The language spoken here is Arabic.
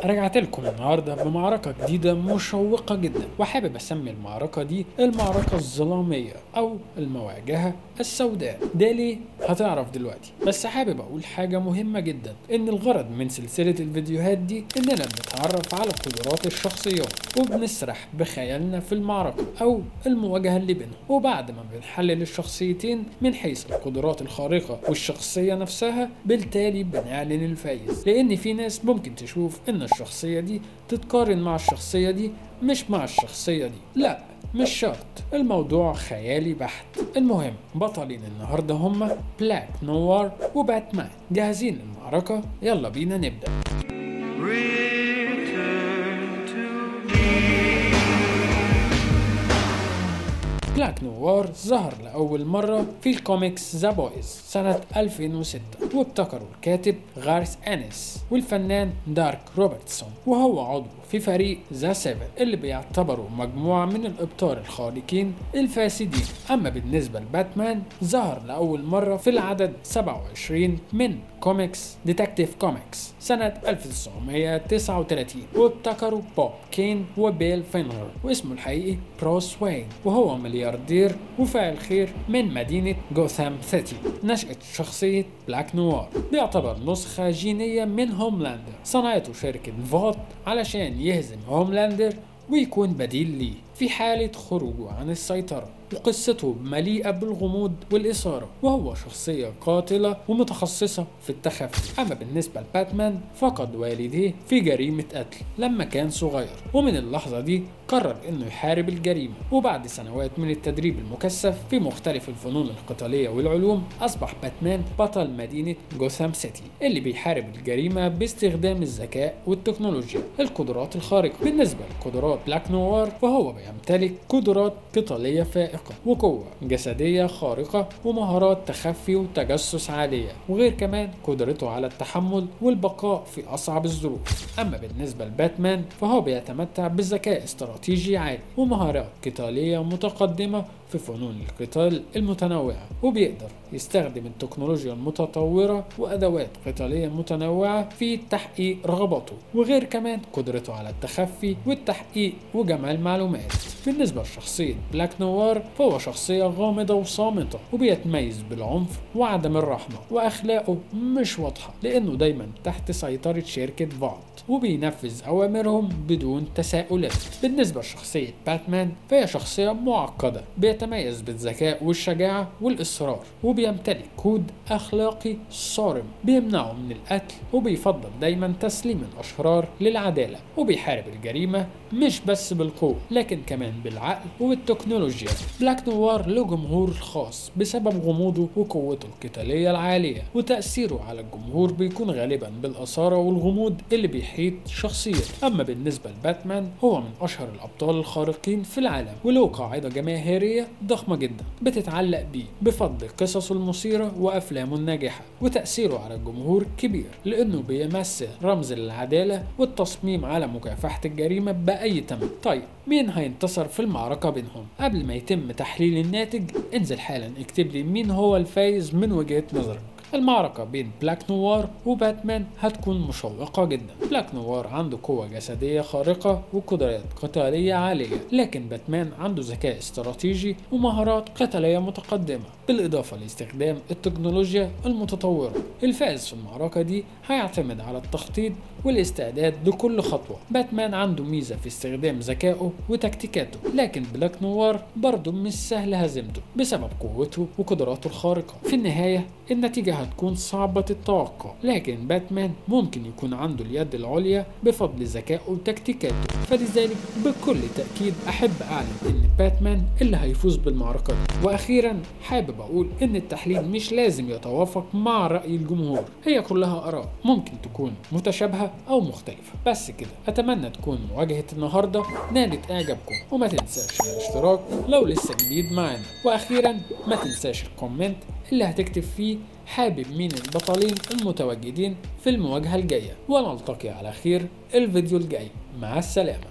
رجعت لكم النهارده بمعركة جديدة مشوقة جدا، وحابب اسمي المعركة دي المعركة الظلامية او المواجهة السوداء. ده ليه؟ هتعرف دلوقتي، بس حابب اقول حاجة مهمة جدا، ان الغرض من سلسلة الفيديوهات دي اننا بنتعرف على قدرات الشخصيات وبنسرح بخيالنا في المعركة او المواجهة اللي بينهم، وبعد ما بنحلل الشخصيتين من حيث القدرات الخارقة والشخصية نفسها بالتالي بنعلن الفايز. لان في ناس ممكن تشوف ان الشخصية دي تتقارن مع الشخصية دي مش مع الشخصية دي، لا مش شرط، الموضوع خيالي بحت. المهم بطلين النهاردة هما بلاك نوار وباتمان. جاهزين للمعركة؟ يلا بينا نبدأ. بلاك نوار ظهر لأول مرة في الكوميكس ذا بويز سنة 2006، وابتكروا الكاتب غارث أنيس والفنان دارك روبرتسون، وهو عضو في فريق ذا 7 اللي بيعتبروا مجموعة من الأبطال الخارقين الفاسدين. أما بالنسبة لباتمان ظهر لأول مرة في العدد 27 من كوميكس ديتكتيف كوميكس سنة 1939، وابتكروا بوب كين وبيل فينغر، واسمه الحقيقي بروس وين، وهو ملياردير وفاعل خير من مدينة غوثام سيتي. نشأة شخصية بلاك نوار بيعتبر نسخة جينية من هوملاندر، صنعته شركة فوت علشان يهزم هوملاندر ويكون بديل ليه في حالة خروجه عن السيطرة. وقصته مليئة بالغموض والإثارة، وهو شخصية قاتلة ومتخصصة في التخفي. أما بالنسبة لباتمان فقد والديه في جريمة قتل لما كان صغير، ومن اللحظة دي قرر إنه يحارب الجريمة. وبعد سنوات من التدريب المكثف في مختلف الفنون القتالية والعلوم أصبح باتمان بطل مدينة غوثام سيتي اللي بيحارب الجريمة باستخدام الذكاء والتكنولوجيا. القدرات الخارقة بالنسبة لقدرات بلاك نوار فهو بيمتلك قدرات قتالية فائقة وقوة جسدية خارقة ومهارات تخفي وتجسس عالية، وغير كمان قدرته على التحمل والبقاء في أصعب الظروف. أما بالنسبة لباتمان فهو بيتمتع بذكاء استراتيجي عالي ومهارات قتالية متقدمة في فنون القتال المتنوعة، وبيقدر يستخدم التكنولوجيا المتطورة وأدوات قتالية متنوعة في تحقيق رغباته، وغير كمان قدرته على التخفي والتحقيق وجمع المعلومات. بالنسبة لشخصية بلاك نوار فهو شخصية غامضة وصامتة، وبيتميز بالعنف وعدم الرحمة، وأخلاقه مش واضحة لأنه دايما تحت سيطرة شركة فوت وبينفذ أوامرهم بدون تساؤلات. بالنسبة لشخصية باتمان فهي شخصية معقدة بيتميز بالذكاء والشجاعة والإصرار، وبيمتلك كود أخلاقي صارم بيمنعه من القتل، وبيفضل دايما تسليم الأشرار للعدالة، وبيحارب الجريمة مش بس بالقوة لكن كمان بالعقل وبالتكنولوجيا. بلاك نوار له جمهور خاص بسبب غموضه وقوته القتالية العالية، وتأثيره على الجمهور بيكون غالبا بالأثارة والغموض اللي بيحيط شخصيته. أما بالنسبة لباتمان هو من أشهر الأبطال الخارقين في العالم، وله قاعدة جماهيرية ضخمة جدا بتتعلق بيه بفضل قصصه المثيرة وأفلامه الناجحة، وتأثيره على الجمهور كبير لأنه بيمثل رمز للعدالة والتصميم على مكافحة الجريمة بأي ثمن. طيب مين هينتصر في المعركة بينهم؟ قبل ما يتم تحليل الناتج انزل حالا اكتب لي مين هو الفايز من وجهة نظرك. المعركة بين بلاك نوار وباتمان هتكون مشوقة جدا. بلاك نوار عنده قوة جسدية خارقة وقدرات قتالية عالية، لكن باتمان عنده ذكاء استراتيجي ومهارات قتالية متقدمة بالإضافة لاستخدام التكنولوجيا المتطورة. الفائز في المعركة دي هيعتمد على التخطيط والاستعداد لكل خطوة. باتمان عنده ميزة في استخدام ذكائه وتكتيكاته، لكن بلاك نوار برضه مش سهل هزيمته بسبب قوته وقدراته الخارقة. في النهاية النتيجة هتكون صعبة التوقع، لكن باتمان ممكن يكون عنده اليد العليا بفضل ذكائه وتكتيكاته، فلذلك بكل تأكيد أحب أعلن إن باتمان اللي هيفوز بالمعركة دي. وأخيرا حابب أقول إن التحليل مش لازم يتوافق مع رأي الجمهور، هي كلها آراء ممكن تكون متشابهة أو مختلفة. بس كده أتمنى تكون مواجهة النهاردة نالت إعجابكم، وما تنساش الاشتراك لو لسه جديد معانا. وأخيرا ما تنساش الكومنت اللي هتكتب فيه حابب مين البطلين المتواجدين في المواجهة الجاية، ونلتقي على خير الفيديو الجاي. مع السلامة.